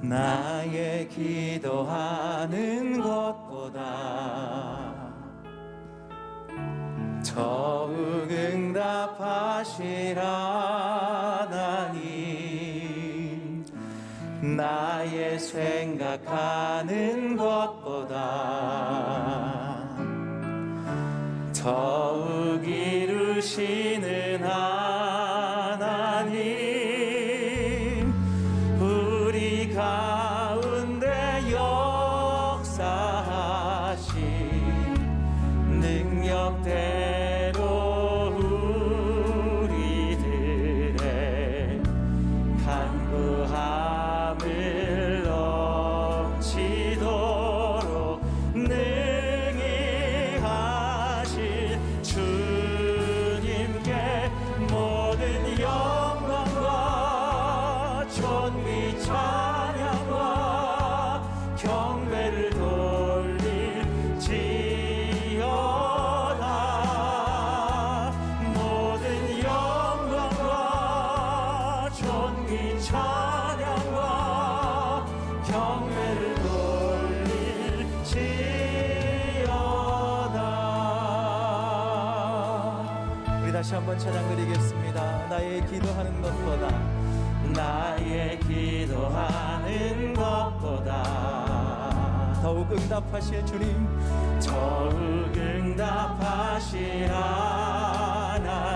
나의 기도하는 것보다 더욱 응답하실 하나님, 나의 생각하는 것보다 더욱 이루시는 하나님, 우리 가운데 역사하신 능력대로 우리들의 간구함을 넘치도록 능히 하실 주님께 모든 영광과 존귀 찬양과 경배를 돌릴지어다. 모든 영광과 존귀 찬양과 경배를 돌릴지어다. 우리 다시 한번 찬양 드리겠습니다. 나의 기도하는 것보다, 나의 기도하는 것보다 더욱 응답하실 주님, 더욱 응답하실 하나님,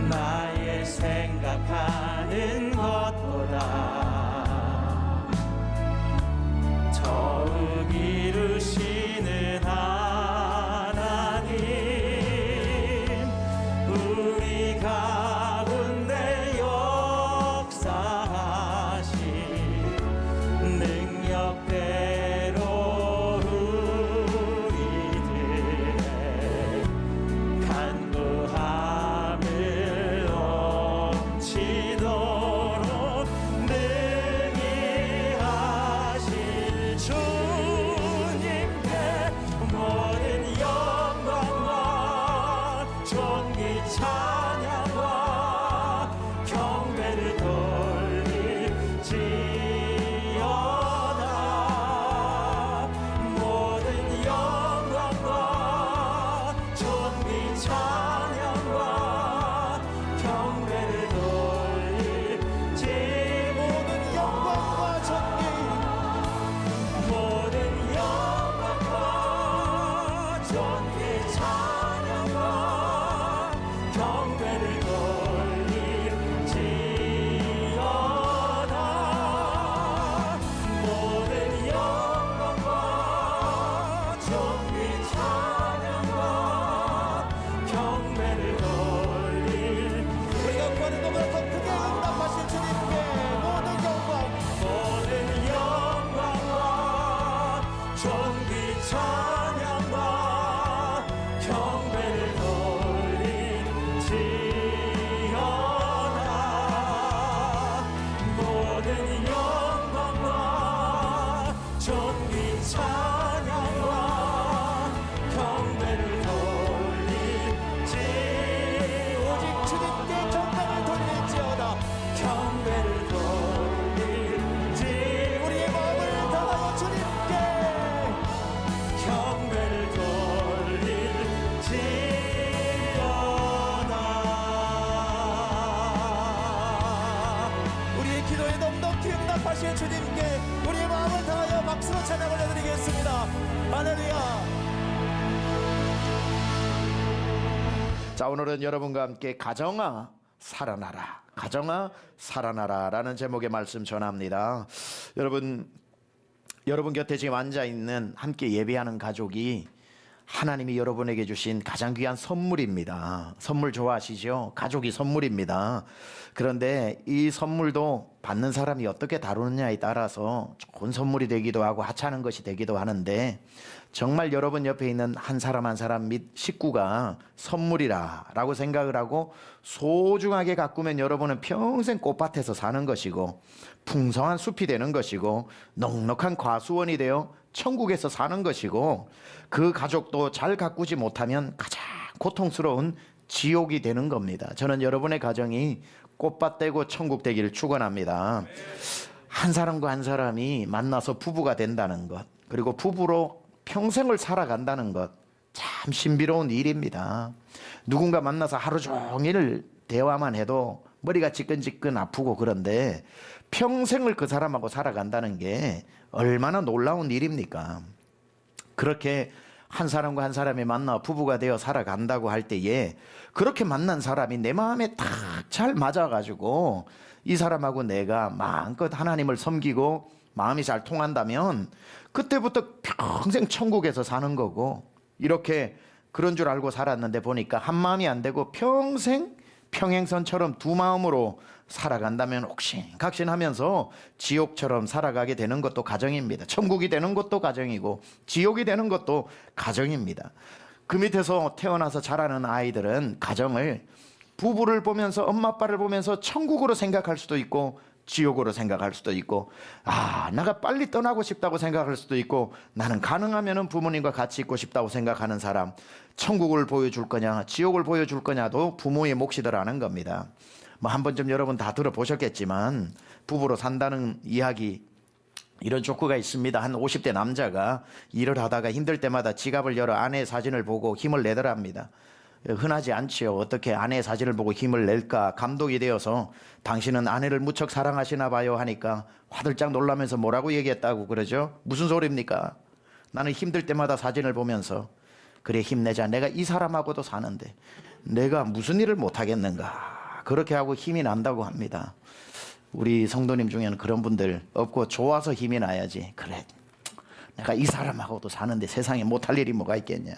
나의 생각하는 것보다 더욱 이루시는 하나님, 우리 가운데 역사하신 능력대로 우리들의 간구함을 넘치도록 능히 하실 주님께 모든 영광과 존귀 찬양과 경배를 돌릴지어다. 모든 영광과 존귀 찬양과 경배를 돌릴지. 모든 영광과 존귀, 모든 영광과 존귀 찬양과 경배를 돌릴지어다. 모든 영광과 존귀 찬양과 경배를 돌릴. 우리가 구하는 것보다 더 크게 응답하신 주님께 모든 영광, 모든 영광과 존귀 찬양과 경배를 돌릴지어다. 모든 영광과 존귀 찬양과 경배를 돌릴지. 오직 주님께 경배를 돌릴지어다. 경배를 돌릴지. 우리의 마음을 다하여 주님께 경배를 돌릴지어다. 우리의 기도에 넉넉히 응답하신 주님께 우리의 마음을 다하여 박수로 찬양 올려드리겠습니다. 할렐루야. 자, 오늘은 여러분과 함께 가정아 살아나라, 가정아 살아나라 라는 제목의 말씀 전합니다. 여러분 곁에 지금 앉아있는 함께 예배하는 가족이 하나님이 여러분에게 주신 가장 귀한 선물입니다. 선물 좋아하시죠? 가족이 선물입니다. 그런데 이 선물도 받는 사람이 어떻게 다루느냐에 따라서 좋은 선물이 되기도 하고 하찮은 것이 되기도 하는데, 정말 여러분 옆에 있는 한 사람 한 사람 및 식구가 선물이라 라고 생각을 하고 소중하게 가꾸면 여러분은 평생 꽃밭에서 사는 것이고 풍성한 숲이 되는 것이고 넉넉한 과수원이 되어 천국에서 사는 것이고, 그 가족도 잘 가꾸지 못하면 가장 고통스러운 지옥이 되는 겁니다. 저는 여러분의 가정이 꽃밭 되고 천국 되기를 축원합니다. 한 사람과 한 사람이 만나서 부부가 된다는 것, 그리고 부부로 평생을 살아간다는 것, 참 신비로운 일입니다. 누군가 만나서 하루 종일 대화만 해도 머리가 지끈지끈 아프고 그런데 평생을 그 사람하고 살아간다는 게 얼마나 놀라운 일입니까? 그렇게 한 사람과 한 사람이 만나 부부가 되어 살아간다고 할 때에 그렇게 만난 사람이 내 마음에 딱 잘 맞아가지고 이 사람하고 내가 마음껏 하나님을 섬기고 마음이 잘 통한다면 그때부터 평생 천국에서 사는 거고, 이렇게 그런 줄 알고 살았는데 보니까 한 마음이 안 되고 평생 평행선처럼 두 마음으로 살아간다면 옥신각신하면서 지옥처럼 살아가게 되는 것도 가정입니다. 천국이 되는 것도 가정이고 지옥이 되는 것도 가정입니다. 그 밑에서 태어나서 자라는 아이들은 가정을, 부부를 보면서 엄마 아빠를 보면서 천국으로 생각할 수도 있고 지옥으로 생각할 수도 있고, 내가 빨리 떠나고 싶다고 생각할 수도 있고, 나는 가능하면 부모님과 같이 있고 싶다고 생각하는 사람, 천국을 보여줄 거냐 지옥을 보여줄 거냐도 부모의 몫이더라는 겁니다. 뭐 한 번쯤 여러분 다 들어보셨겠지만 부부로 산다는 이야기, 이런 조크가 있습니다. 한 50대 남자가 일을 하다가 힘들 때마다 지갑을 열어 아내의 사진을 보고 힘을 내더랍니다. 흔하지 않지요. 어떻게 아내의 사진을 보고 힘을 낼까 감동이 되어서 당신은 아내를 무척 사랑하시나 봐요 하니까 화들짝 놀라면서 뭐라고 얘기했다고 그러죠? 무슨 소리입니까? 나는 힘들 때마다 사진을 보면서 그래 힘내자, 내가 이 사람하고도 사는데 내가 무슨 일을 못하겠는가, 그렇게 하고 힘이 난다고 합니다. 우리 성도님 중에는 그런 분들 없고 좋아서 힘이 나야지, 그래 내가 이 사람하고도 사는데 세상에 못할 일이 뭐가 있겠냐.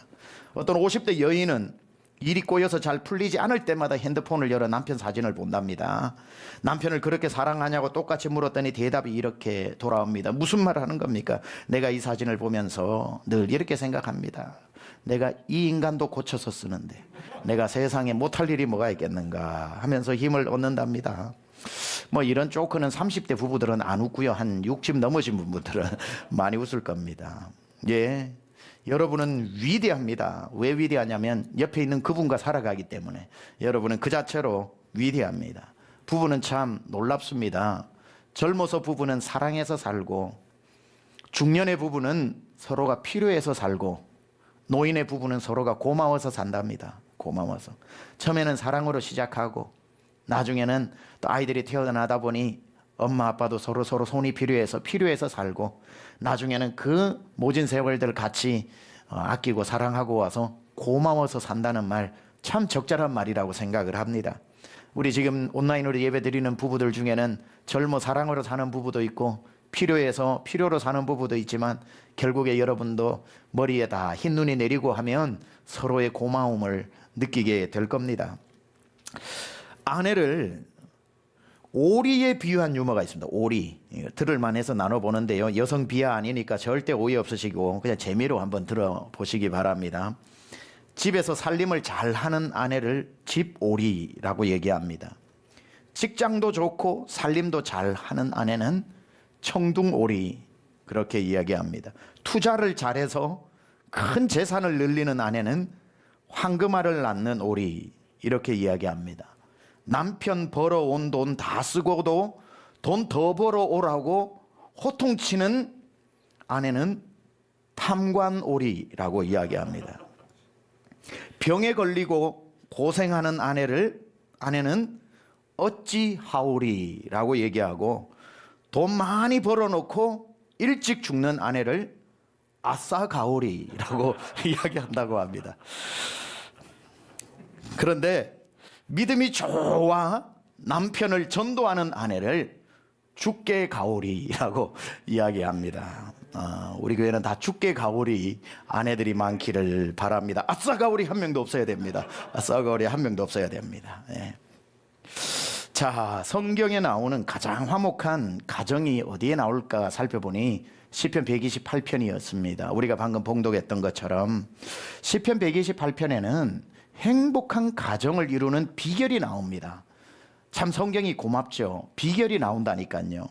어떤 50대 여인은 일이 꼬여서 잘 풀리지 않을 때마다 핸드폰을 열어 남편 사진을 본답니다. 남편을 그렇게 사랑하냐고 똑같이 물었더니 대답이 이렇게 돌아옵니다. 무슨 말을 하는 겁니까? 내가 이 사진을 보면서 늘 이렇게 생각합니다. 내가 이 인간도 고쳐서 쓰는데 내가 세상에 못할 일이 뭐가 있겠는가 하면서 힘을 얻는답니다. 뭐 이런 조크는 30대 부부들은 안 웃고요. 한 60 넘으신 분들은 많이 웃을 겁니다. 예. 여러분은 위대합니다. 왜 위대하냐면 옆에 있는 그분과 살아가기 때문에 여러분은 그 자체로 위대합니다. 부부는 참 놀랍습니다. 젊어서 부부는 사랑해서 살고, 중년의 부부는 서로가 필요해서 살고, 노인의 부부는 서로가 고마워서 산답니다. 고마워서. 처음에는 사랑으로 시작하고 나중에는 또 아이들이 태어나다 보니 엄마 아빠도 서로 손이 필요해서 살고, 나중에는 그 모진 세월들 같이 아끼고 사랑하고 와서 고마워서 산다는 말, 참 적절한 말이라고 생각을 합니다. 우리 지금 온라인으로 예배 드리는 부부들 중에는 젊어 사랑으로 사는 부부도 있고 필요해서 필요로 사는 부부도 있지만 결국에 여러분도 머리에 다 흰 눈이 내리고 하면 서로의 고마움을 느끼게 될 겁니다. 아내를 오리에 비유한 유머가 있습니다. 오리. 들을만 해서 나눠보는데요. 여성 비하 아니니까 절대 오해 없으시고 그냥 재미로 한번 들어보시기 바랍니다. 집에서 살림을 잘하는 아내를 집오리라고 얘기합니다. 직장도 좋고 살림도 잘하는 아내는 청둥오리, 그렇게 이야기합니다. 투자를 잘해서 큰 재산을 늘리는 아내는 황금알을 낳는 오리, 이렇게 이야기합니다. 남편 벌어온 돈 다 쓰고도 돈 더 벌어오라고 호통치는 아내는 탐관오리라고 이야기합니다. 병에 걸리고 고생하는 아내는 어찌하오리라고 얘기하고, 돈 많이 벌어놓고 일찍 죽는 아내를 아싸가오리라고 이야기한다고 합니다. 그런데 믿음이 좋아 남편을 전도하는 아내를 죽게 가오리라고 이야기합니다. 우리 교회는 다 죽게 가오리 아내들이 많기를 바랍니다. 아싸 가오리 한 명도 없어야 됩니다. 아싸 가오리 한 명도 없어야 됩니다. 예. 자, 성경에 나오는 가장 화목한 가정이 어디에 나올까 살펴보니 시편 128편이었습니다. 우리가 방금 봉독했던 것처럼 시편 128편에는 행복한 가정을 이루는 비결이 나옵니다. 참 성경이 고맙죠. 비결이 나온다니까요.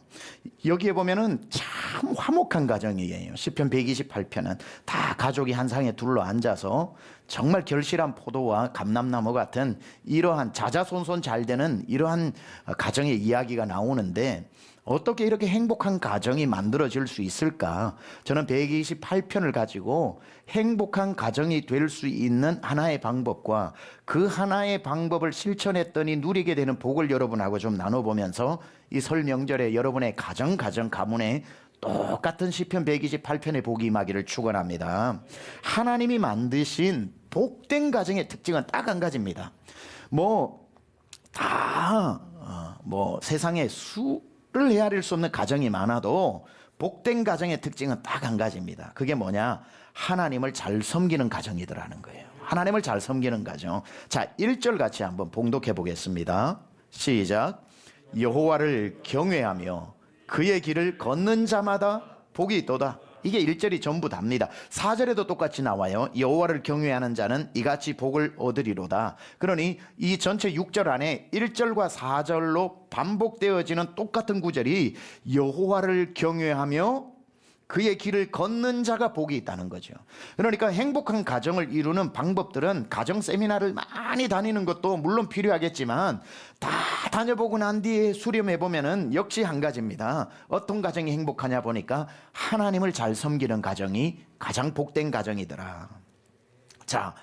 여기에 보면은 참 화목한 가정이에요. 시편 128편은 다 가족이 한 상에 둘러 앉아서 정말 결실한 포도와 감람나무 같은 이러한 자자손손 잘 되는 이러한 가정의 이야기가 나오는데 어떻게 이렇게 행복한 가정이 만들어질 수 있을까? 저는 128편을 가지고 행복한 가정이 될 수 있는 하나의 방법과 그 하나의 방법을 실천했더니 누리게 되는 복을 여러분하고 좀 나눠보면서 이 설 명절에 여러분의 가정 가문에 똑같은 시편 128편의 복이 임하기를 축원합니다. 하나님이 만드신 복된 가정의 특징은 딱 한 가지입니다. 세상에 수를 헤아릴 수 없는 가정이 많아도 복된 가정의 특징은 딱 한 가지입니다. 그게 뭐냐? 하나님을 잘 섬기는 가정이더라는 거예요. 하나님을 잘 섬기는 가정. 자, 1절 같이 한번 봉독해 보겠습니다. 시작. 여호와를 경외하며 그의 길을 걷는 자마다 복이 있도다. 이게 1절이 전부 답니다. 4절에도 똑같이 나와요. 여호와를 경외하는 자는 이같이 복을 얻으리로다. 그러니 이 전체 6절 안에 1절과 4절로 반복되어지는 똑같은 구절이 여호와를 경외하며 그의 길을 걷는 자가 복이 있다는 거죠. 그러니까 행복한 가정을 이루는 방법들은 가정 세미나를 많이 다니는 것도 물론 필요하겠지만 다 다녀보고 난 뒤에 수렴해 보면은 역시 한 가지입니다. 어떤 가정이 행복하냐 보니까 하나님을 잘 섬기는 가정이 가장 복된 가정이더라. 자,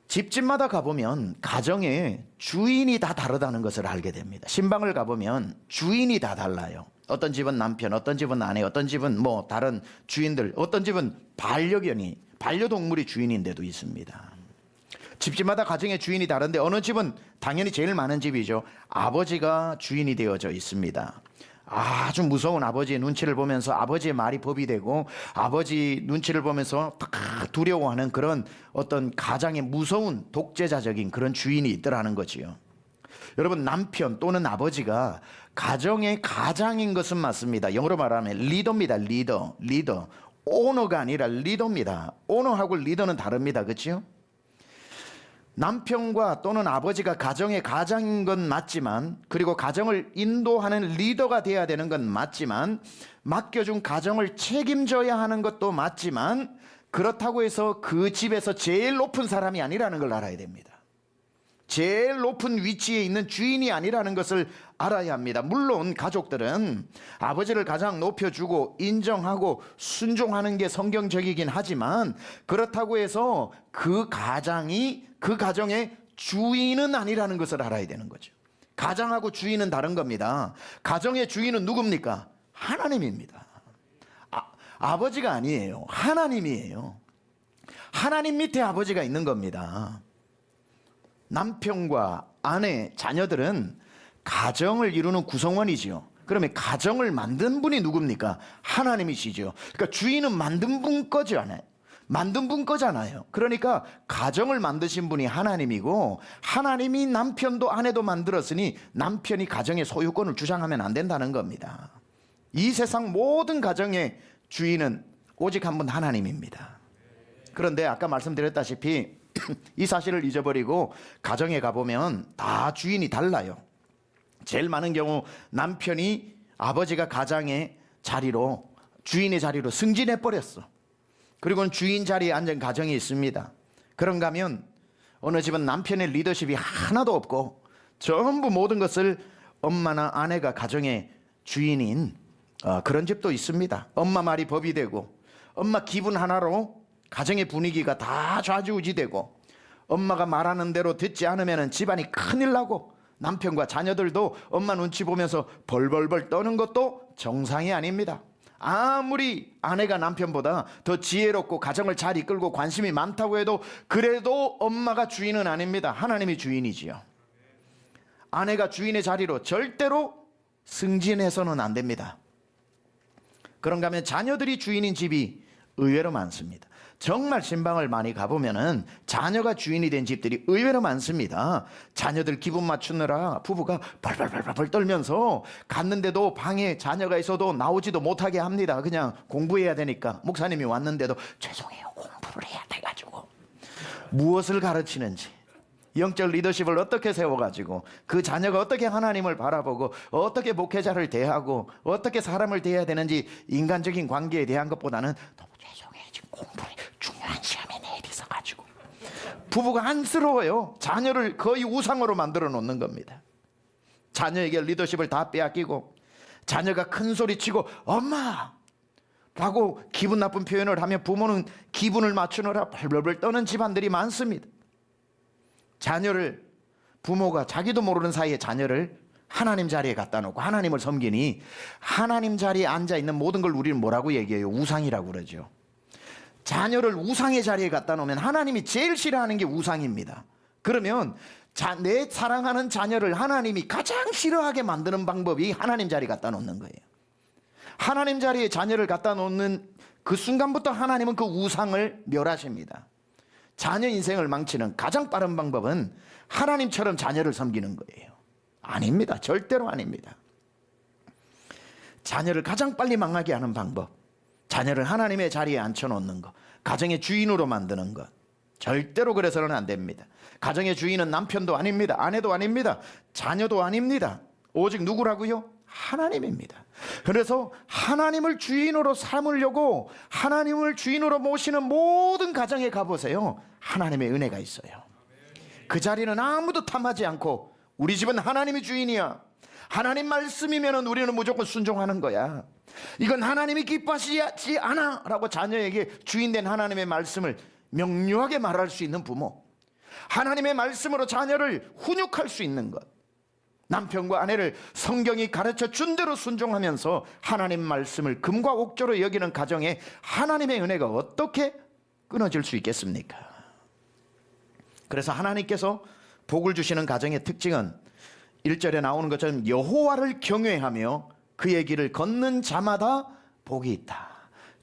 집집마다 가보면 가정의 주인이 다 다르다는 것을 알게 됩니다. 신방을 가보면 주인이 다 달라요. 어떤 집은 남편, 어떤 집은 아내, 어떤 집은 다른 주인들, 어떤 집은 반려동물이 주인인 데도 있습니다. 집집마다 가정의 주인이 다른데 어느 집은 당연히 제일 많은 집이죠. 아버지가 주인이 되어져 있습니다. 아주 무서운 아버지의 눈치를 보면서 아버지의 말이 법이 되고 아버지 눈치를 보면서 두려워하는 그런 어떤 가장의 무서운 독재자적인 그런 주인이 있더라는 거지요. 여러분, 남편 또는 아버지가 가정의 가장인 것은 맞습니다. 영어로 말하면 리더입니다. 리더. 오너가 아니라 리더입니다. 오너하고 리더는 다릅니다. 그렇죠? 남편과 또는 아버지가 가정의 가장인 건 맞지만, 그리고 가정을 인도하는 리더가 돼야 되는 건 맞지만, 맡겨준 가정을 책임져야 하는 것도 맞지만, 그렇다고 해서 그 집에서 제일 높은 사람이 아니라는 걸 알아야 됩니다. 제일 높은 위치에 있는 주인이 아니라는 것을 알아야 합니다. 물론 가족들은 아버지를 가장 높여주고 인정하고 순종하는 게 성경적이긴 하지만 그렇다고 해서 그 가정의 주인은 아니라는 것을 알아야 되는 거죠. 가장하고 주인은 다른 겁니다. 가정의 주인은 누굽니까? 하나님입니다. 아버지가 아니에요. 하나님이에요. 하나님 밑에 아버지가 있는 겁니다. 남편과 아내, 자녀들은 가정을 이루는 구성원이지요. 그러면 가정을 만든 분이 누굽니까? 하나님이시죠. 그러니까 주인은 만든 분 거잖아요. 그러니까 가정을 만드신 분이 하나님이고, 하나님이 남편도 아내도 만들었으니 남편이 가정의 소유권을 주장하면 안 된다는 겁니다. 이 세상 모든 가정의 주인은 오직 한 분 하나님입니다. 그런데 아까 말씀드렸다시피 이 사실을 잊어버리고 가정에 가보면 다 주인이 달라요. 제일 많은 경우 남편이 아버지가 가장의 자리로, 주인의 자리로 승진해 버렸어. 그리고는 주인 자리에 앉은 가정이 있습니다. 그런가 하면 어느 집은 남편의 리더십이 하나도 없고 전부 모든 것을 엄마나 아내가 가정의 주인인 그런 집도 있습니다. 엄마 말이 법이 되고 엄마 기분 하나로 가정의 분위기가 다 좌지우지되고 엄마가 말하는 대로 듣지 않으면 집안이 큰일 나고 남편과 자녀들도 엄마 눈치 보면서 벌벌벌 떠는 것도 정상이 아닙니다. 아무리 아내가 남편보다 더 지혜롭고 가정을 잘 이끌고 관심이 많다고 해도 그래도 엄마가 주인은 아닙니다. 하나님이 주인이지요. 아내가 주인의 자리로 절대로 승진해서는 안 됩니다. 그런가 하면 자녀들이 주인인 집이 의외로 많습니다. 정말 신방을 많이 가보면은 자녀가 주인이 된 집들이 의외로 많습니다. 자녀들 기분 맞추느라 부부가 벌벌벌벌 떨면서 갔는데도 방에 자녀가 있어도 나오지도 못하게 합니다. 그냥 공부해야 되니까. 목사님이 왔는데도 죄송해요, 공부를 해야 돼가지고. 무엇을 가르치는지, 영적 리더십을 어떻게 세워가지고 그 자녀가 어떻게 하나님을 바라보고 어떻게 목회자를 대하고 어떻게 사람을 대해야 되는지 인간적인 관계에 대한 것보다는 너무 죄송해요, 지금 공부에 중요한 시험에 내일 있어가지고 부부가 안쓰러워요. 자녀를 거의 우상으로 만들어 놓는 겁니다. 자녀에게 리더십을 다 빼앗기고 자녀가 큰 소리 치고 엄마! 라고 기분 나쁜 표현을 하면 부모는 기분을 맞추느라 벌벌벌 떠는 집안들이 많습니다. 자녀를 부모가 자기도 모르는 사이에 자녀를 하나님 자리에 갖다 놓고 하나님을 섬기니 하나님 자리에 앉아있는 모든 걸 우리는 뭐라고 얘기해요? 우상이라고 그러죠. 자녀를 우상의 자리에 갖다 놓으면 하나님이 제일 싫어하는 게 우상입니다. 그러면 내 사랑하는 자녀를 하나님이 가장 싫어하게 만드는 방법이 하나님 자리에 갖다 놓는 거예요. 하나님 자리에 자녀를 갖다 놓는 그 순간부터 하나님은 그 우상을 멸하십니다. 자녀 인생을 망치는 가장 빠른 방법은 하나님처럼 자녀를 섬기는 거예요. 아닙니다. 절대로 아닙니다. 자녀를 가장 빨리 망하게 하는 방법, 자녀를 하나님의 자리에 앉혀놓는 것, 가정의 주인으로 만드는 것, 절대로 그래서는 안 됩니다. 가정의 주인은 남편도 아닙니다. 아내도 아닙니다. 자녀도 아닙니다. 오직 누구라고요? 하나님입니다. 그래서 하나님을 주인으로 삼으려고 하나님을 주인으로 모시는 모든 가정에 가보세요. 하나님의 은혜가 있어요. 그 자리는 아무도 탐하지 않고 우리 집은 하나님이 주인이야. 하나님 말씀이면 우리는 무조건 순종하는 거야. 이건 하나님이 기뻐하시지 않아 라고 자녀에게 주인된 하나님의 말씀을 명료하게 말할 수 있는 부모, 하나님의 말씀으로 자녀를 훈육할 수 있는 것, 남편과 아내를 성경이 가르쳐 준 대로 순종하면서 하나님 말씀을 금과 옥조로 여기는 가정에 하나님의 은혜가 어떻게 끊어질 수 있겠습니까? 그래서 하나님께서 복을 주시는 가정의 특징은 1절에 나오는 것처럼 여호와를 경외하며 그의 길을 걷는 자마다 복이 있다.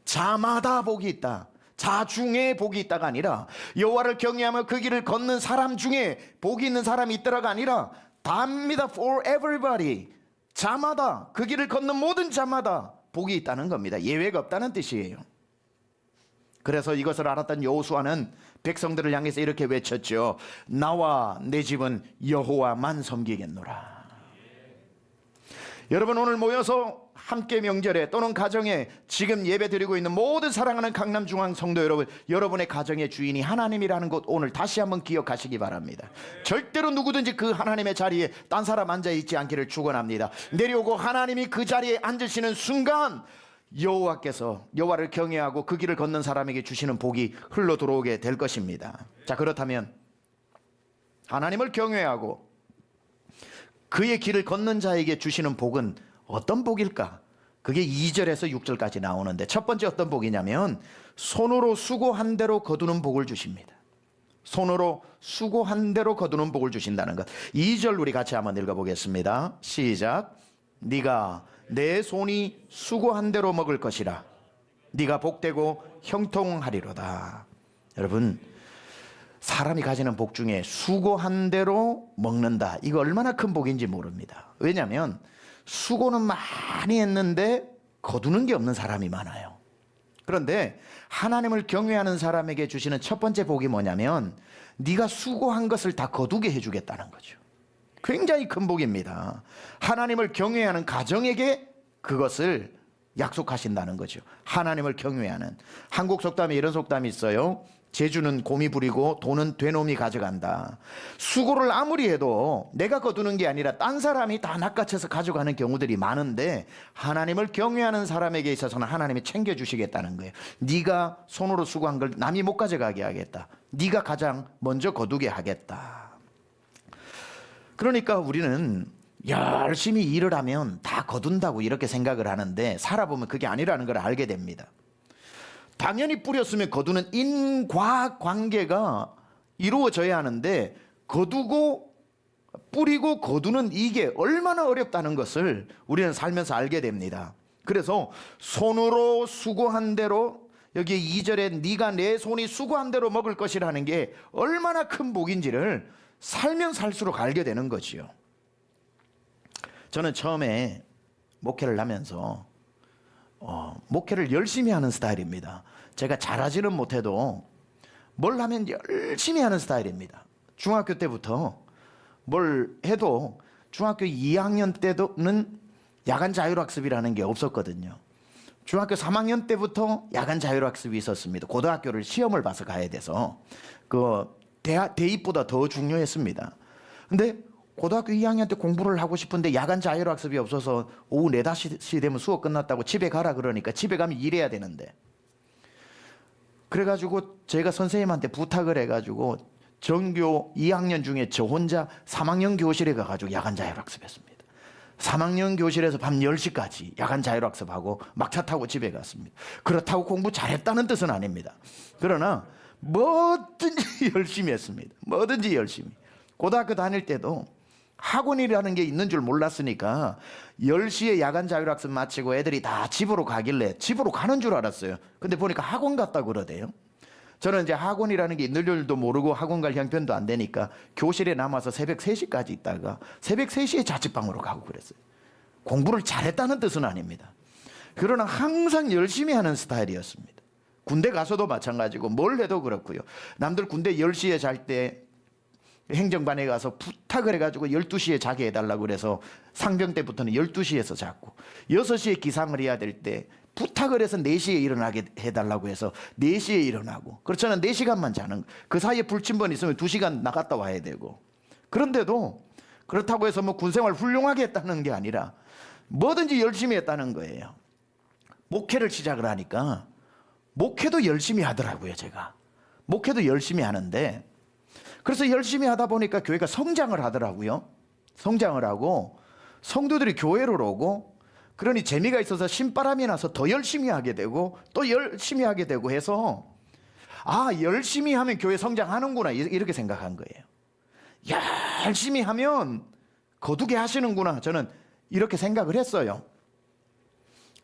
자마다 복이 있다. 자 중에 복이 있다가 아니라 여호와를 경외하며 그 길을 걷는 사람 중에 복이 있는 사람이 있더라가 아니라 다입니다. For everybody. 자마다, 그 길을 걷는 모든 자마다 복이 있다는 겁니다. 예외가 없다는 뜻이에요. 그래서 이것을 알았던 여호수아는 백성들을 향해서 이렇게 외쳤죠. 나와 내 집은 여호와만 섬기겠노라. 여러분, 오늘 모여서 함께 명절에 또는 가정에 지금 예배 드리고 있는 모든 사랑하는 강남중앙 성도 여러분, 여러분의 가정의 주인이 하나님이라는 것 오늘 다시 한번 기억하시기 바랍니다. 절대로 누구든지 그 하나님의 자리에 딴 사람 앉아있지 않기를 축원합니다. 내려오고 하나님이 그 자리에 앉으시는 순간 여호와께서 여호와를 경외하고 그 길을 걷는 사람에게 주시는 복이 흘러 들어오게 될 것입니다. 자, 그렇다면 하나님을 경외하고 그의 길을 걷는 자에게 주시는 복은 어떤 복일까? 그게 2절에서 6절까지 나오는데 첫 번째 어떤 복이냐면 손으로 수고한 대로 거두는 복을 주십니다. 손으로 수고한 대로 거두는 복을 주신다는 것. 2절 우리 같이 한번 읽어보겠습니다. 시작. 네가 내 손이 수고한 대로 먹을 것이라. 네가 복되고 형통하리로다. 여러분, 사람이 가지는 복 중에 수고한 대로 먹는다, 이거 얼마나 큰 복인지 모릅니다. 왜냐하면 수고는 많이 했는데 거두는 게 없는 사람이 많아요. 그런데 하나님을 경외하는 사람에게 주시는 첫 번째 복이 뭐냐면 네가 수고한 것을 다 거두게 해주겠다는 거죠. 굉장히 큰 복입니다. 하나님을 경외하는 가정에게 그것을 약속하신다는 거죠. 하나님을 경외하는. 한국 속담에 이런 속담이 있어요. 재주는 곰이 부리고 돈은 되놈이 가져간다. 수고를 아무리 해도 내가 거두는 게 아니라 딴 사람이 다 낚아채서 가져가는 경우들이 많은데 하나님을 경외하는 사람에게 있어서는 하나님이 챙겨주시겠다는 거예요. 네가 손으로 수고한 걸 남이 못 가져가게 하겠다. 네가 가장 먼저 거두게 하겠다. 그러니까 우리는 열심히 일을 하면 다 거둔다고 이렇게 생각을 하는데 살아보면 그게 아니라는 걸 알게 됩니다. 당연히 뿌렸으면 거두는 인과관계가 이루어져야 하는데 거두고 뿌리고 거두는 이게 얼마나 어렵다는 것을 우리는 살면서 알게 됩니다. 그래서 손으로 수고한 대로, 여기 2절에 네가 내 손이 수고한 대로 먹을 것이라는 게 얼마나 큰 복인지를 살면 살수록 알게 되는 거지요. 저는 처음에 목회를 하면서 목회를 열심히 하는 스타일입니다. 제가 잘하지는 못해도 뭘 하면 열심히 하는 스타일입니다. 중학교 때부터 뭘 해도 중학교 2학년 때는 야간 자율학습이라는 게 없었거든요. 중학교 3학년 때부터 야간 자율학습이 있었습니다. 고등학교를 시험을 봐서 가야 돼서 그 대입보다 더 중요했습니다. 근데 고등학교 2학년 때 공부를 하고 싶은데 야간 자율학습이 없어서 오후 4, 5시 되면 수업 끝났다고 집에 가라 그러니까 집에 가면 일해야 되는데, 그래가지고 제가 선생님한테 부탁을 해가지고 전교 2학년 중에 저 혼자 3학년 교실에 가가지고 야간 자율학습했습니다. 3학년 교실에서 밤 10시까지 야간 자율학습하고 막차 타고 집에 갔습니다. 그렇다고 공부 잘했다는 뜻은 아닙니다. 그러나 뭐든지 열심히 했습니다. 뭐든지 열심히. 고등학교 다닐 때도 학원이라는 게 있는 줄 몰랐으니까 10시에 야간 자율학습 마치고 애들이 다 집으로 가길래 집으로 가는 줄 알았어요. 근데 보니까 학원 갔다 그러대요. 저는 이제 학원이라는 게 있는 줄도 모르고 학원 갈 형편도 안 되니까 교실에 남아서 새벽 3시까지 있다가 새벽 3시에 자취방으로 가고 그랬어요. 공부를 잘했다는 뜻은 아닙니다. 그러나 항상 열심히 하는 스타일이었습니다. 군대 가서도 마찬가지고 뭘 해도 그렇고요. 남들 군대 10시에 잘 때 행정반에 가서 부탁을 해가지고 12시에 자게 해달라고 그래서 상병 때부터는 12시에서 잤고, 6시에 기상을 해야 될 때 부탁을 해서 4시에 일어나게 해달라고 해서 4시에 일어나고, 그렇잖아. 4시간만 자는, 그 사이에 불침번 있으면 2시간 나갔다 와야 되고. 그런데도 그렇다고 해서 뭐 군생활 훌륭하게 했다는 게 아니라 뭐든지 열심히 했다는 거예요. 목회를 시작을 하니까 목회도 열심히 하더라고요. 제가 목회도 열심히 하는데, 그래서 열심히 하다 보니까 교회가 성장을 하더라고요. 성장을 하고 성도들이 교회로 오고, 그러니 재미가 있어서 신바람이 나서 더 열심히 하게 되고 또 열심히 하게 되고 해서, 아, 열심히 하면 교회 성장하는구나 이렇게 생각한 거예요. 열심히 하면 거두게 하시는구나, 저는 이렇게 생각을 했어요.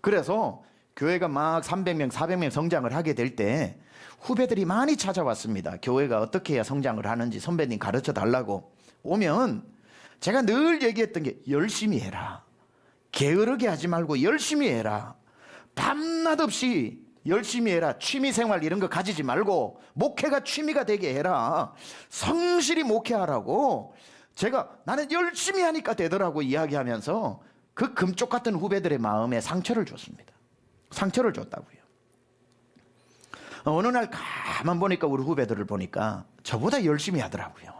그래서 교회가 막 300명 400명 성장을 하게 될 때 후배들이 많이 찾아왔습니다. 교회가 어떻게 해야 성장을 하는지 선배님 가르쳐 달라고 오면 제가 늘 얘기했던 게 열심히 해라. 게으르게 하지 말고 열심히 해라. 밤낮 없이 열심히 해라. 취미생활 이런 거 가지지 말고 목회가 취미가 되게 해라. 성실히 목회하라고 제가 나는 열심히 하니까 되더라고 이야기하면서 그 금쪽 같은 후배들의 마음에 상처를 줬습니다. 상처를 줬다고요. 어느 날 가만 보니까 우리 후배들을 보니까 저보다 열심히 하더라고요.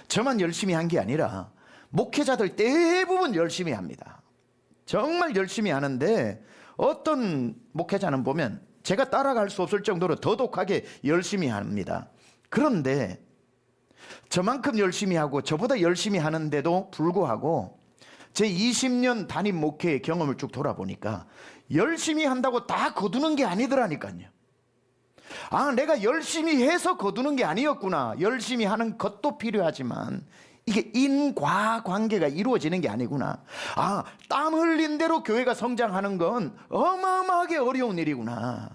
저만 열심히 한 게 아니라 목회자들 대부분 열심히 합니다. 정말 열심히 하는데 어떤 목회자는 보면 제가 따라갈 수 없을 정도로 더 독하게 열심히 합니다. 그런데 저만큼 열심히 하고 저보다 열심히 하는데도 불구하고 제 20년 담임 목회의 경험을 쭉 돌아보니까 열심히 한다고 다 거두는 게 아니더라니까요. 아, 내가 열심히 해서 거두는 게 아니었구나. 열심히 하는 것도 필요하지만 이게 인과관계가 이루어지는 게 아니구나. 아, 땀 흘린 대로 교회가 성장하는 건 어마어마하게 어려운 일이구나.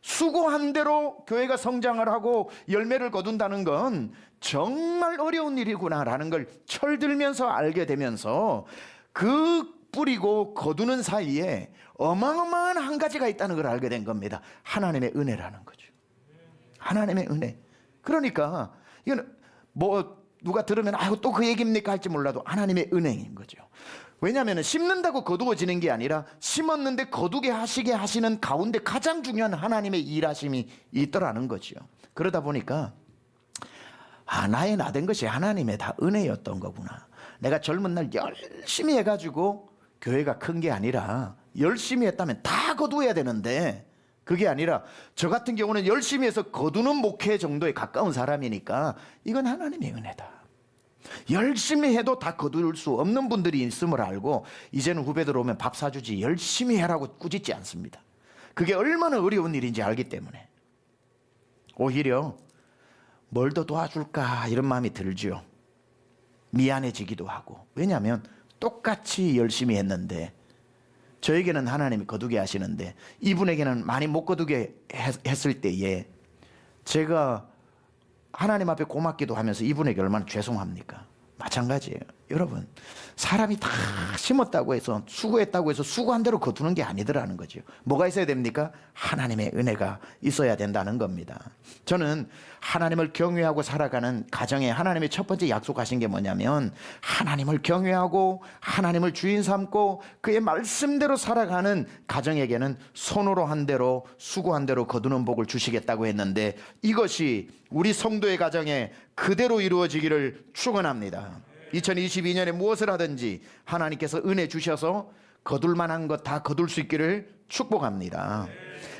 수고한 대로 교회가 성장을 하고 열매를 거둔다는 건 정말 어려운 일이구나라는 걸 철들면서 알게 되면서 그 뿌리고 거두는 사이에 어마어마한 한 가지가 있다는 걸 알게 된 겁니다. 하나님의 은혜라는 거죠. 하나님의 은혜. 그러니까 이건 뭐 누가 들으면 아이고 또 그 얘기입니까 할지 몰라도 하나님의 은혜인 거죠. 왜냐하면 심는다고 거두어지는 게 아니라 심었는데 거두게 하시게 하시는 가운데 가장 중요한 하나님의 일하심이 있더라는 거죠. 그러다 보니까 아, 나의 나된 것이 하나님의 다 은혜였던 거구나. 내가 젊은 날 열심히 해가지고 교회가 큰 게 아니라 열심히 했다면 다 거두어야 되는데 그게 아니라 저 같은 경우는 열심히 해서 거두는 목회 정도에 가까운 사람이니까 이건 하나님의 은혜다. 열심히 해도 다 거둘 수 없는 분들이 있음을 알고 이제는 후배들 오면 밥 사주지 열심히 해라고 꾸짖지 않습니다. 그게 얼마나 어려운 일인지 알기 때문에 오히려 뭘 더 도와줄까 이런 마음이 들죠. 미안해지기도 하고. 왜냐하면 똑같이 열심히 했는데 저에게는 하나님이 거두게 하시는데 이분에게는 많이 못 거두게 했을 때에 제가 하나님 앞에 고맙기도 하면서 이분에게 얼마나 죄송합니까? 마찬가지예요. 여러분, 사람이 다 심었다고 해서 수고했다고 해서 수고한 대로 거두는 게 아니더라는 거죠. 뭐가 있어야 됩니까? 하나님의 은혜가 있어야 된다는 겁니다. 저는 하나님을 경외하고 살아가는 가정에 하나님의 첫 번째 약속하신 게 뭐냐면, 하나님을 경외하고 하나님을 주인 삼고 그의 말씀대로 살아가는 가정에게는 손으로 한 대로 수고한 대로 거두는 복을 주시겠다고 했는데, 이것이 우리 성도의 가정에 그대로 이루어지기를 축원합니다. 2022년에 무엇을 하든지 하나님께서 은혜 주셔서 거둘 만한 것 다 거둘 수 있기를 축복합니다.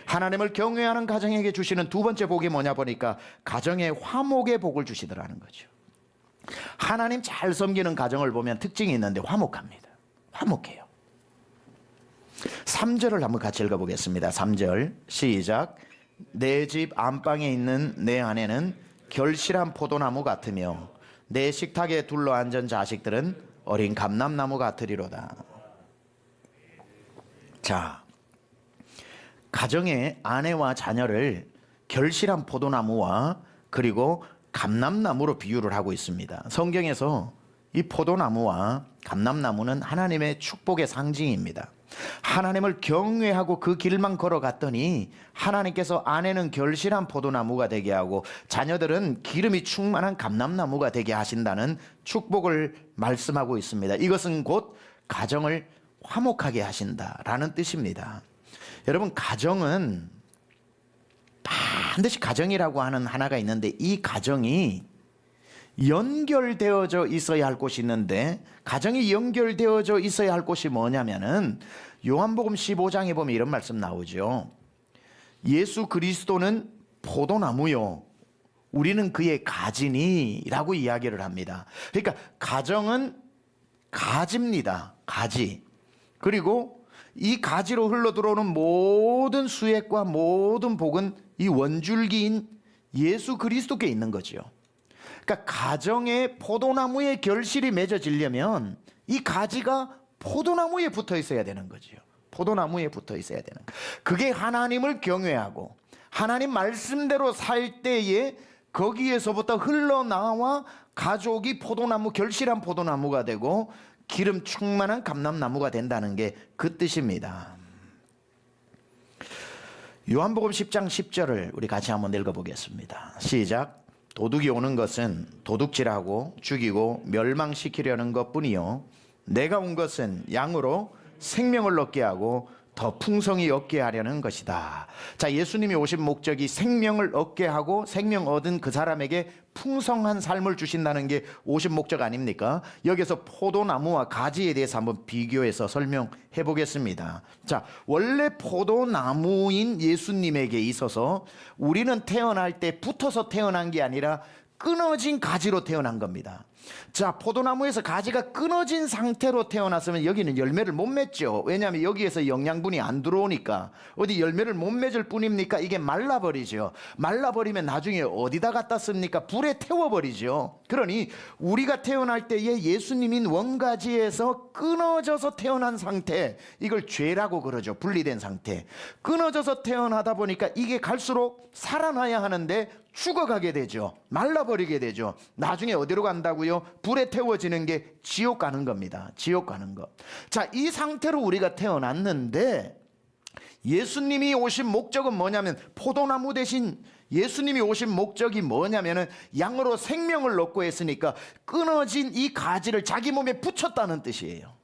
하나님을 경외하는 가정에게 주시는 두 번째 복이 뭐냐 보니까 가정의 화목의 복을 주시더라는 거죠. 하나님 잘 섬기는 가정을 보면 특징이 있는데 화목합니다. 화목해요. 3절을 한번 같이 읽어보겠습니다. 3절 시작. 내 집 안방에 있는 내 아내는 결실한 포도나무 같으며 내 식탁에 둘러앉은 자식들은 어린 감람나무 같으리로다. 자, 가정의 아내와 자녀를 결실한 포도나무와 그리고 감람나무로 비유를 하고 있습니다. 성경에서 이 포도나무와 감람나무는 하나님의 축복의 상징입니다. 하나님을 경외하고 그 길만 걸어갔더니 하나님께서 아내는 결실한 포도나무가 되게 하고 자녀들은 기름이 충만한 감람나무가 되게 하신다는 축복을 말씀하고 있습니다. 이것은 곧 가정을 화목하게 하신다라는 뜻입니다. 여러분, 가정은 반드시 가정이라고 하는 하나가 있는데, 이 가정이 연결되어져 있어야 할 곳이 있는데, 가정이 연결되어져 있어야 할 곳이 뭐냐면은 요한복음 15장에 보면 이런 말씀 나오죠. 예수 그리스도는 포도나무요 우리는 그의 가지니 라고 이야기를 합니다. 그러니까 가정은 가지입니다. 가지. 그리고 이 가지로 흘러들어오는 모든 수액과 모든 복은 이 원줄기인 예수 그리스도께 있는 거죠. 그러니까 가정에 포도나무의 결실이 맺어지려면 이 가지가 포도나무에 붙어 있어야 되는 거죠. 포도나무에 붙어 있어야 되는 거. 그게 하나님을 경외하고 하나님 말씀대로 살 때에 거기에서부터 흘러나와 가족이 포도나무, 결실한 포도나무가 되고 기름 충만한 감람나무가 된다는 게 그 뜻입니다. 요한복음 10장 10절을 우리 같이 한번 읽어보겠습니다. 시작. 도둑이 오는 것은 도둑질하고 죽이고 멸망시키려는 것뿐이요 내가 온 것은 양으로 생명을 얻게 하고 더 풍성히 얻게 하려는 것이다. 자, 예수님이 오신 목적이 생명을 얻게 하고 생명 얻은 그 사람에게 풍성한 삶을 주신다는 게 오신 목적 아닙니까? 여기서 포도나무와 가지에 대해서 한번 비교해서 설명해 보겠습니다. 자, 원래 포도나무인 예수님에게 있어서 우리는 태어날 때 붙어서 태어난 게 아니라 끊어진 가지로 태어난 겁니다. 자, 포도나무에서 가지가 끊어진 상태로 태어났으면 여기는 열매를 못 맺죠. 왜냐하면 여기에서 영양분이 안 들어오니까. 어디 열매를 못 맺을 뿐입니까? 이게 말라버리죠. 말라버리면 나중에 어디다 갖다 씁니까? 불에 태워버리죠. 그러니 우리가 태어날 때에 예수님인 원가지에서 끊어져서 태어난 상태, 이걸 죄라고 그러죠. 분리된 상태. 끊어져서 태어나다 보니까 이게 갈수록 살아나야 하는데 죽어가게 되죠. 말라버리게 되죠. 나중에 어디로 간다고요? 불에 태워지는 게 지옥 가는 겁니다. 지옥 가는 것. 자, 이 상태로 우리가 태어났는데 예수님이 오신 목적은 뭐냐면, 포도나무 대신 예수님이 오신 목적이 뭐냐면은 양으로 생명을 얻고 했으니까 끊어진 이 가지를 자기 몸에 붙였다는 뜻이에요.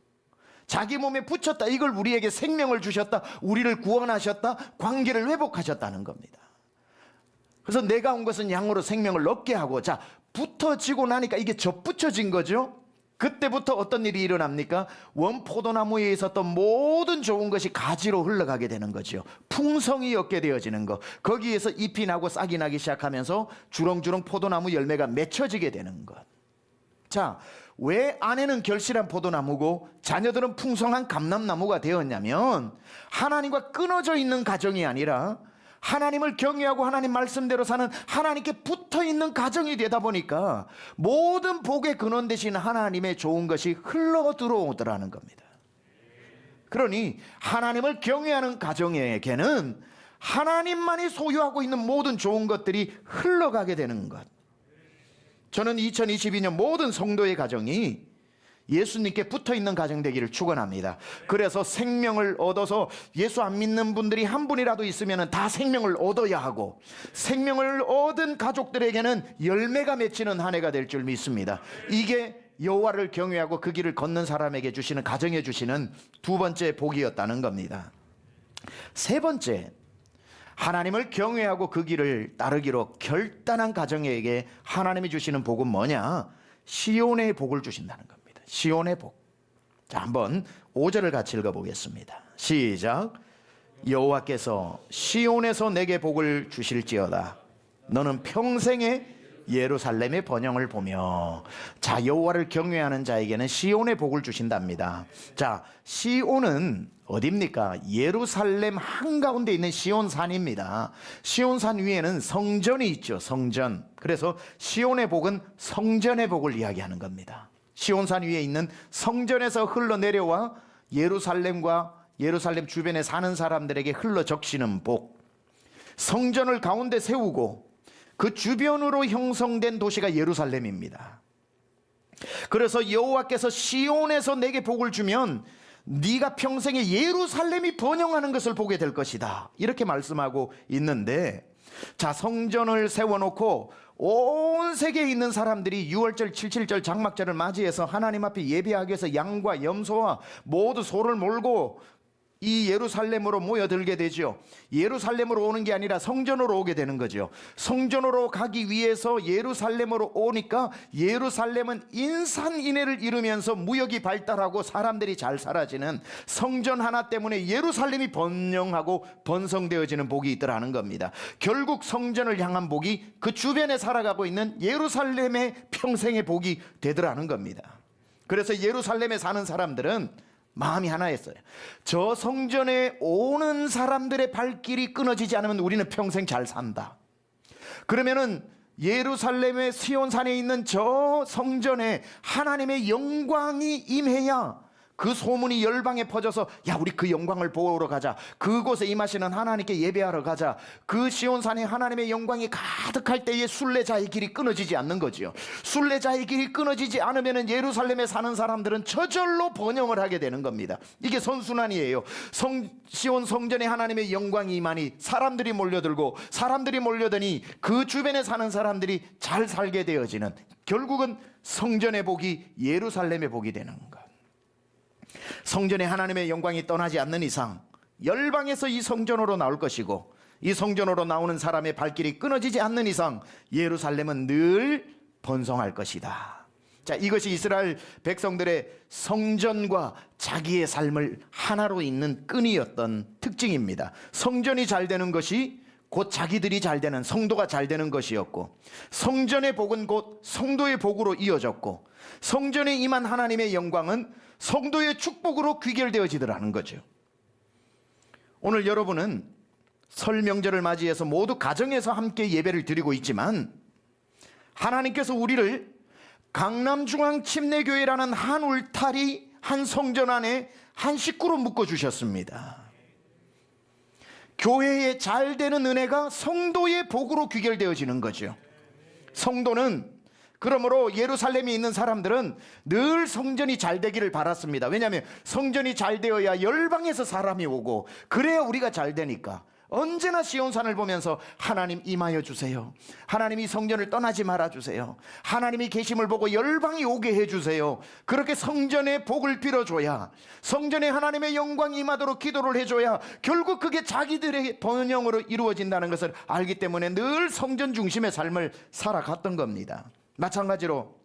자기 몸에 붙였다. 이걸 우리에게 생명을 주셨다. 우리를 구원하셨다. 관계를 회복하셨다는 겁니다. 그래서 내가 온 것은 양으로 생명을 얻게 하고, 자, 붙어지고 나니까 이게 접붙여진 거죠. 그때부터 어떤 일이 일어납니까? 원포도나무에 있었던 모든 좋은 것이 가지로 흘러가게 되는 거죠. 풍성이 얻게 되어지는 것. 거기에서 잎이 나고 싹이 나기 시작하면서 주렁주렁 포도나무 열매가 맺혀지게 되는 것. 자, 왜 아내는 결실한 포도나무고 자녀들은 풍성한 감람나무가 되었냐면, 하나님과 끊어져 있는 가정이 아니라 하나님을 경외하고 하나님 말씀대로 사는 하나님께 붙어있는 가정이 되다 보니까 모든 복의 근원 되신 하나님의 좋은 것이 흘러 들어오더라는 겁니다. 그러니 하나님을 경외하는 가정에게는 하나님만이 소유하고 있는 모든 좋은 것들이 흘러가게 되는 것. 저는 2022년 모든 성도의 가정이 예수님께 붙어 있는 가정 되기를 축원합니다. 그래서 생명을 얻어서 예수 안 믿는 분들이 한 분이라도 있으면 다 생명을 얻어야 하고, 생명을 얻은 가족들에게는 열매가 맺히는 한 해가 될 줄 믿습니다. 이게 여호와를 경외하고 그 길을 걷는 사람에게 주시는, 가정에 주시는 두 번째 복이었다는 겁니다. 세 번째, 하나님을 경외하고 그 길을 따르기로 결단한 가정에게 하나님이 주시는 복은 뭐냐? 시온의 복을 주신다는 겁니다. 시온의 복. 자, 한번 5절을 같이 읽어보겠습니다. 시작. 여호와께서 시온에서 내게 복을 주실지어다. 너는 평생에 예루살렘의 번영을 보며. 자, 여호와를 경외하는 자에게는 시온의 복을 주신답니다. 자, 시온은 어디입니까? 예루살렘 한가운데 있는 시온산입니다. 시온산 위에는 성전이 있죠. 성전. 그래서 시온의 복은 성전의 복을 이야기하는 겁니다. 시온산 위에 있는 성전에서 흘러내려와 예루살렘과 예루살렘 주변에 사는 사람들에게 흘러 적시는 복. 성전을 가운데 세우고 그 주변으로 형성된 도시가 예루살렘입니다. 그래서 여호와께서 시온에서 내게 복을 주면 네가 평생에 예루살렘이 번영하는 것을 보게 될 것이다, 이렇게 말씀하고 있는데, 자, 성전을 세워놓고 온 세계에 있는 사람들이 6월절, 77절 장막절을 맞이해서 하나님 앞에 예배하기 위해서 양과 염소와 모두 소를 몰고 이 예루살렘으로 모여들게 되죠. 예루살렘으로 오는 게 아니라 성전으로 오게 되는 거죠. 성전으로 가기 위해서 예루살렘으로 오니까 예루살렘은 인산인해를 이루면서 무역이 발달하고 사람들이 잘 살아지는, 성전 하나 때문에 예루살렘이 번영하고 번성되어지는 복이 있더라는 겁니다. 결국 성전을 향한 복이 그 주변에 살아가고 있는 예루살렘의 평생의 복이 되더라는 겁니다. 그래서 예루살렘에 사는 사람들은 마음이 하나였어요. 저 성전에 오는 사람들의 발길이 끊어지지 않으면 우리는 평생 잘 산다. 그러면은 예루살렘의 시온산에 있는 저 성전에 하나님의 영광이 임해야 그 소문이 열방에 퍼져서, 야, 우리 그 영광을 보러 가자, 그곳에 임하시는 하나님께 예배하러 가자. 그 시온산에 하나님의 영광이 가득할 때에 순례자의 길이 끊어지지 않는 거지요. 순례자의 길이 끊어지지 않으면 예루살렘에 사는 사람들은 저절로 번영을 하게 되는 겁니다. 이게 선순환이에요. 시온 성전에 하나님의 영광이 임하니 사람들이 몰려들고, 사람들이 몰려드니 그 주변에 사는 사람들이 잘 살게 되어지는, 결국은 성전의 복이 예루살렘의 복이 되는 것. 성전에 하나님의 영광이 떠나지 않는 이상 열방에서 이 성전으로 나올 것이고, 이 성전으로 나오는 사람의 발길이 끊어지지 않는 이상 예루살렘은 늘 번성할 것이다. 자, 이것이 이스라엘 백성들의 성전과 자기의 삶을 하나로 잇는 끈이었던 특징입니다. 성전이 잘 되는 것이 곧 자기들이 잘 되는, 성도가 잘 되는 것이었고, 성전의 복은 곧 성도의 복으로 이어졌고, 성전에 임한 하나님의 영광은 성도의 축복으로 귀결되어지더라는 거죠. 오늘 여러분은 설 명절을 맞이해서 모두 가정에서 함께 예배를 드리고 있지만, 하나님께서 우리를 강남중앙침례교회라는 한 울타리, 한 성전 안에 한 식구로 묶어주셨습니다. 교회에 잘 되는 은혜가 성도의 복으로 귀결되어지는 거죠. 성도는, 그러므로 예루살렘에 있는 사람들은 늘 성전이 잘 되기를 바랐습니다. 왜냐하면 성전이 잘 되어야 열방에서 사람이 오고, 그래야 우리가 잘 되니까 언제나 시온산을 보면서 하나님 임하여 주세요, 하나님이 성전을 떠나지 말아 주세요, 하나님이 계심을 보고 열방이 오게 해주세요, 그렇게 성전의 복을 빌어줘야, 성전에 하나님의 영광이 임하도록 기도를 해줘야 결국 그게 자기들의 번영으로 이루어진다는 것을 알기 때문에 늘 성전 중심의 삶을 살아갔던 겁니다. 마찬가지로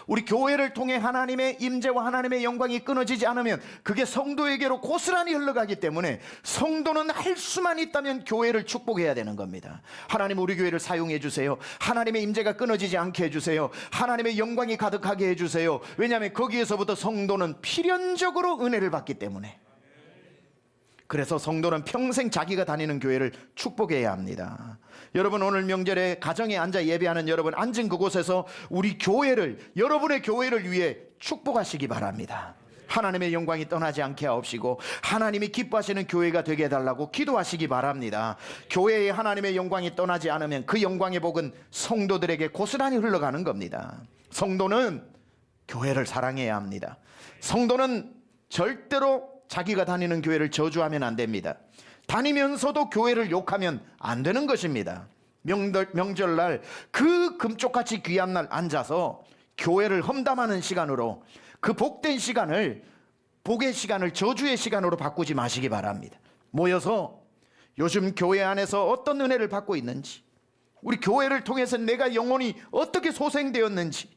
우리 교회를 통해 하나님의 임재와 하나님의 영광이 끊어지지 않으면 그게 성도에게로 고스란히 흘러가기 때문에 성도는 할 수만 있다면 교회를 축복해야 되는 겁니다. 하나님, 우리 교회를 사용해 주세요, 하나님의 임재가 끊어지지 않게 해주세요, 하나님의 영광이 가득하게 해주세요. 왜냐하면 거기에서부터 성도는 필연적으로 은혜를 받기 때문에. 그래서 성도는 평생 자기가 다니는 교회를 축복해야 합니다. 여러분, 오늘 명절에 가정에 앉아 예배하는 여러분, 앉은 그곳에서 우리 교회를, 여러분의 교회를 위해 축복하시기 바랍니다. 하나님의 영광이 떠나지 않게 하옵시고 하나님이 기뻐하시는 교회가 되게 해달라고 기도하시기 바랍니다. 교회에 하나님의 영광이 떠나지 않으면 그 영광의 복은 성도들에게 고스란히 흘러가는 겁니다. 성도는 교회를 사랑해야 합니다. 성도는 절대로 자기가 다니는 교회를 저주하면 안 됩니다. 다니면서도 교회를 욕하면 안 되는 것입니다. 명절날 그 금쪽같이 귀한 날 앉아서 교회를 험담하는 시간으로, 그 복된 시간을, 복의 시간을 저주의 시간으로 바꾸지 마시기 바랍니다. 모여서 요즘 교회 안에서 어떤 은혜를 받고 있는지, 우리 교회를 통해서 내가 영혼이 어떻게 소생되었는지,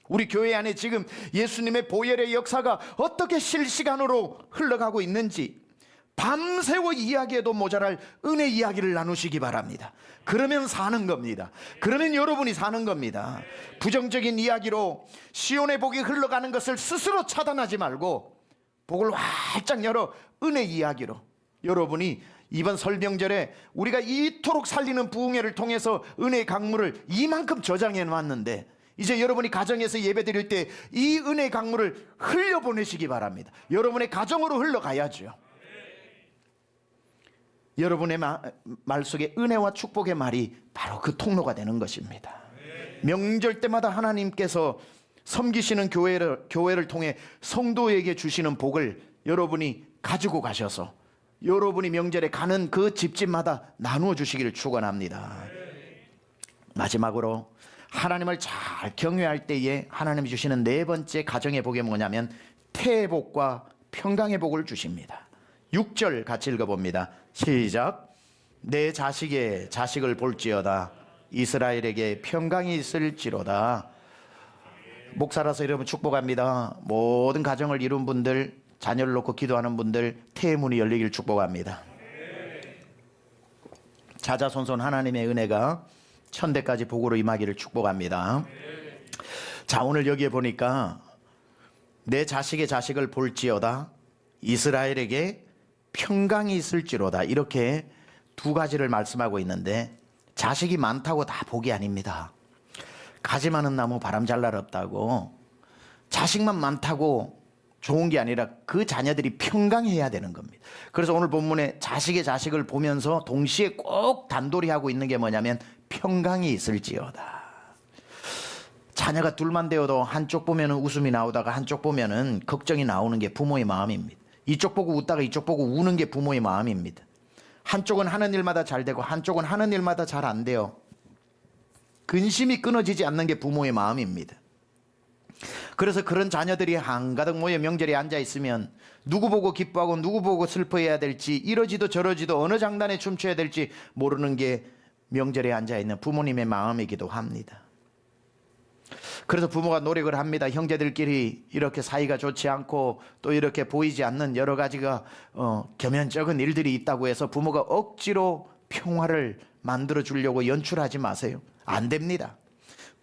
우리 교회 안에 지금 예수님의 보혈의 역사가 어떻게 실시간으로 흘러가고 있는지 밤새워 이야기해도 모자랄 은혜 이야기를 나누시기 바랍니다. 그러면 사는 겁니다. 그러면 여러분이 사는 겁니다. 부정적인 이야기로 시온의 복이 흘러가는 것을 스스로 차단하지 말고 복을 활짝 열어 은혜 이야기로, 여러분이 이번 설 명절에 우리가 이토록 살리는 부흥회를 통해서 은혜의 강물을 이만큼 저장해 놨는데, 이제 여러분이 가정에서 예배 드릴 때 이 은혜의 강물을 흘려보내시기 바랍니다. 여러분의 가정으로 흘러가야죠. 여러분의 말 속에 은혜와 축복의 말이 바로 그 통로가 되는 것입니다. 명절 때마다 하나님께서 섬기시는 교회를 통해 성도에게 주시는 복을 여러분이 가지고 가셔서 여러분이 명절에 가는 그 집집마다 나누어 주시기를 축원합니다. 마지막으로 하나님을 잘 경외할 때에 하나님이 주시는 네 번째 가정의 복이 뭐냐면 태복과 평강의 복을 주십니다. 6절 같이 읽어봅니다. 시작. 내 자식의 자식을 볼지어다. 이스라엘에게 평강이 있을지로다. 목사라서 여러분 축복합니다. 모든 가정을 이룬 분들, 자녀를 놓고 기도하는 분들 태의 문이 열리길 축복합니다. 자자손손 하나님의 은혜가 천대까지 복으로 임하기를 축복합니다. 자, 오늘 여기에 보니까 내 자식의 자식을 볼지어다. 이스라엘에게 평강이 있을지로다. 이렇게 두 가지를 말씀하고 있는데, 자식이 많다고 다 복이 아닙니다. 가지 많은 나무 바람 잘 날 없다고 자식만 많다고 좋은 게 아니라 그 자녀들이 평강해야 되는 겁니다. 그래서 오늘 본문에 자식의 자식을 보면서 동시에 꼭 단돌이 하고 있는 게 뭐냐면 평강이 있을지어다. 자녀가 둘만 되어도 한쪽 보면은 웃음이 나오다가 한쪽 보면은 걱정이 나오는 게 부모의 마음입니다. 이쪽 보고 웃다가 이쪽 보고 우는 게 부모의 마음입니다. 한쪽은 하는 일마다 잘 되고 한쪽은 하는 일마다 잘 안 돼요. 근심이 끊어지지 않는 게 부모의 마음입니다. 그래서 그런 자녀들이 한가득 모여 명절에 앉아 있으면 누구 보고 기뻐하고 누구 보고 슬퍼해야 될지, 이러지도 저러지도 어느 장단에 춤춰야 될지 모르는 게 명절에 앉아 있는 부모님의 마음이기도 합니다. 그래서 부모가 노력을 합니다. 형제들끼리 이렇게 사이가 좋지 않고 또 이렇게 보이지 않는 여러 가지가 겸연쩍은 일들이 있다고 해서 부모가 억지로 평화를 만들어 주려고 연출하지 마세요. 안 됩니다.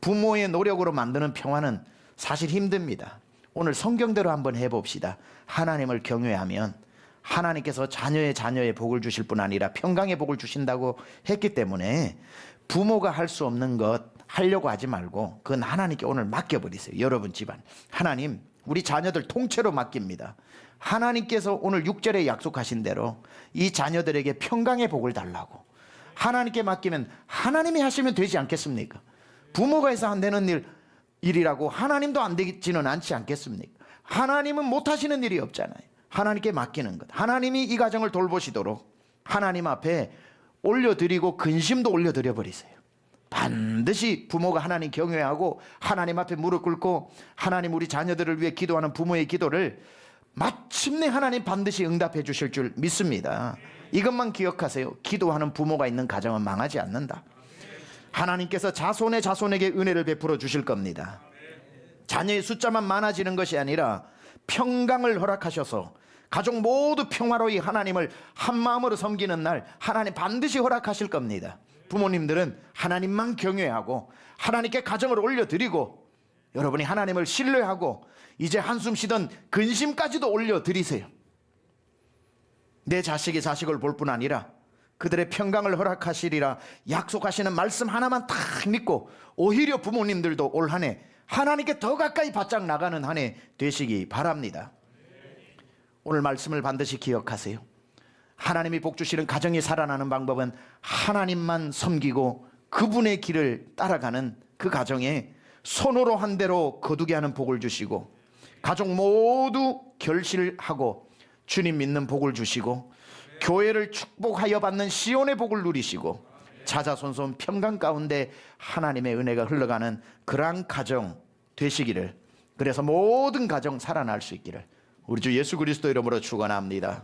부모의 노력으로 만드는 평화는 사실 힘듭니다. 오늘 성경대로 한번 해봅시다. 하나님을 경외하면 하나님께서 자녀의 복을 주실 뿐 아니라 평강의 복을 주신다고 했기 때문에 부모가 할 수 없는 것 하려고 하지 말고 그건 하나님께 오늘 맡겨버리세요. 여러분 집안 하나님, 우리 자녀들 통째로 맡깁니다. 하나님께서 오늘 6절에 약속하신 대로 이 자녀들에게 평강의 복을 달라고 하나님께 맡기면 하나님이 하시면 되지 않겠습니까? 부모가 해서 안 되는 일이라고 하나님도 안 되지는 않지 않겠습니까? 하나님은 못 하시는 일이 없잖아요. 하나님께 맡기는 것, 하나님이 이 가정을 돌보시도록 하나님 앞에 올려드리고 근심도 올려드려 버리세요. 반드시 부모가 하나님 경외하고 하나님 앞에 무릎 꿇고 하나님 우리 자녀들을 위해 기도하는 부모의 기도를 마침내 하나님 반드시 응답해 주실 줄 믿습니다. 이것만 기억하세요. 기도하는 부모가 있는 가정은 망하지 않는다. 하나님께서 자손의 자손에게 은혜를 베풀어 주실 겁니다. 자녀의 숫자만 많아지는 것이 아니라 평강을 허락하셔서 가족 모두 평화로이 하나님을 한마음으로 섬기는 날 하나님 반드시 허락하실 겁니다. 부모님들은 하나님만 경외하고 하나님께 가정을 올려드리고 여러분이 하나님을 신뢰하고 이제 한숨 쉬던 근심까지도 올려드리세요. 내 자식의 자식을 볼 뿐 아니라 그들의 평강을 허락하시리라 약속하시는 말씀 하나만 딱 믿고 오히려 부모님들도 올 한 해 하나님께 더 가까이 바짝 나가는 한 해 되시기 바랍니다. 오늘 말씀을 반드시 기억하세요. 하나님이 복 주시는 가정이 살아나는 방법은 하나님만 섬기고 그분의 길을 따라가는 그 가정에 손으로 한 대로 거두게 하는 복을 주시고, 가족 모두 결실하고 주님 믿는 복을 주시고, 교회를 축복하여 받는 시온의 복을 누리시고, 자자손손 평강 가운데 하나님의 은혜가 흘러가는 그러한 가정 되시기를, 그래서 모든 가정 살아날 수 있기를 우리 주 예수 그리스도 이름으로 축원합니다.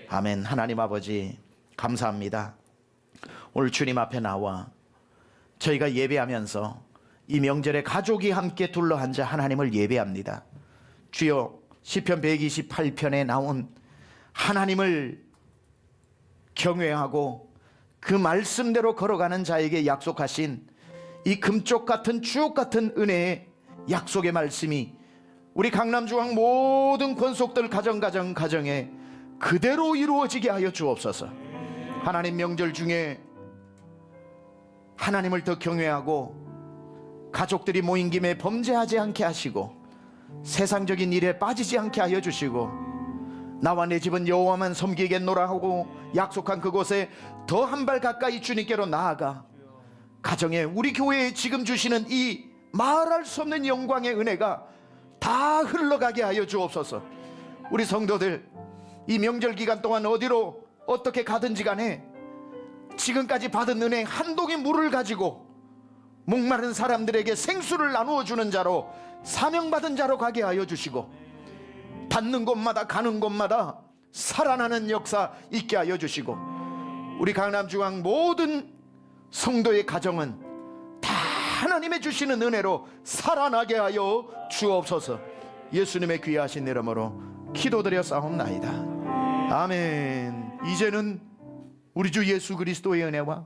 아멘. 하나님 아버지 감사합니다. 오늘 주님 앞에 나와 저희가 예배하면서 이 명절에 가족이 함께 둘러앉아 하나님을 예배합니다. 주여, 시편 128편에 나온 하나님을 경외하고 그 말씀대로 걸어가는 자에게 약속하신 이 금쪽 같은 주옥 같은 은혜의 약속의 말씀이 우리 강남중앙 모든 권속들 가정에 그대로 이루어지게 하여 주옵소서. 하나님, 명절 중에 하나님을 더 경외하고 가족들이 모인 김에 범죄하지 않게 하시고 세상적인 일에 빠지지 않게 하여 주시고, 나와 내 집은 여호와만 섬기겠노라 하고 약속한 그곳에 더 한 발 가까이 주님께로 나아가 가정에, 우리 교회에 지금 주시는 이 말할 수 없는 영광의 은혜가 다 흘러가게 하여 주옵소서. 우리 성도들 이 명절 기간 동안 어디로 어떻게 가든지 간에 지금까지 받은 은혜 한 동이 물을 가지고 목마른 사람들에게 생수를 나누어 주는 자로, 사명받은 자로 가게 하여 주시고, 받는 곳마다 가는 곳마다 살아나는 역사 있게 하여 주시고, 우리 강남중앙 모든 성도의 가정은 다 하나님의 주시는 은혜로 살아나게 하여 주옵소서. 예수님의 귀하신 이름으로 기도드려 싸움나이다. 아멘. 이제는 우리 주 예수 그리스도의 은혜와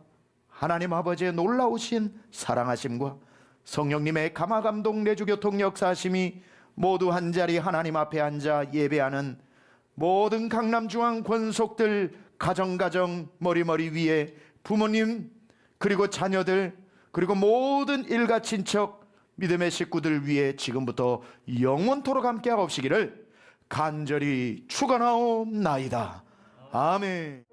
하나님 아버지의 놀라우신 사랑하심과 성령님의 감화감동 내주교통 역사하심이 모두 한자리 하나님 앞에 앉아 예배하는 모든 강남중앙 권속들 가정 머리머리 위에 부모님, 그리고 자녀들, 그리고 모든 일가 친척 믿음의 식구들 위에 지금부터 영원토록 함께 하옵시기를 간절히 축원하옵나이다. 아멘.